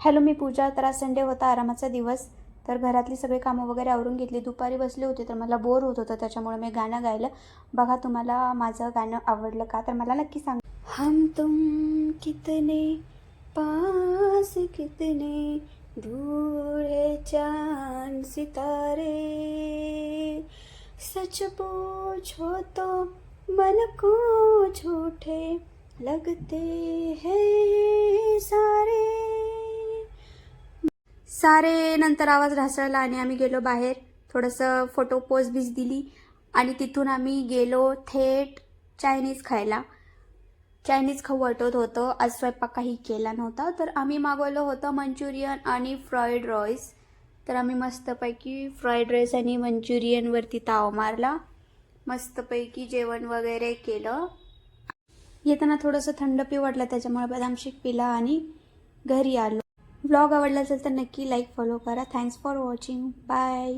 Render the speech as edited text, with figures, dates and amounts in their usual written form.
Hello, मी पूजा. तर आज Sunday होता, आरामाचा दिवस. तर घरातली सगळी कामं वगैरे आवरून घेतली. दुपारी बसले होते तर मला बोर होत होतं, त्याच्यामुळे मी गाणं गायलं. बघा तुम्हाला माझं गाणं आवडलं का, तर मला नक्की सांगा. हम तुम कितने पास कितने दूर है चांद सितारे, सच पूछो तो मन को झूठे लगते हैं सारे नंतर आवाज ढासळला आणि आम्ही गेलो बाहेर. थोडंसं फोटो पोज बीज दिली आणि तिथून आम्ही गेलो थेट चायनीज खायला. चायनीज खाऊ वाटत होतं. आज स्वयंपाक काही केला नव्हता, तर आम्ही मागवलं होतं मंचुरियन आणि फ्राईड राईस. तर आम्ही मस्तपैकी फ्राईड राईस आणि मंचुरियनवरती ताव मारला. मस्तपैकी जेवण वगैरे केलं. येताना थोडंसं थंड पिऊ वाटलं, त्याच्यामुळे बदाम शेक पिला आणि घरी आलो. व्लॉग आवडला असेल तर नक्की लाईक फॉलो करा. Thanks for watching. बाय.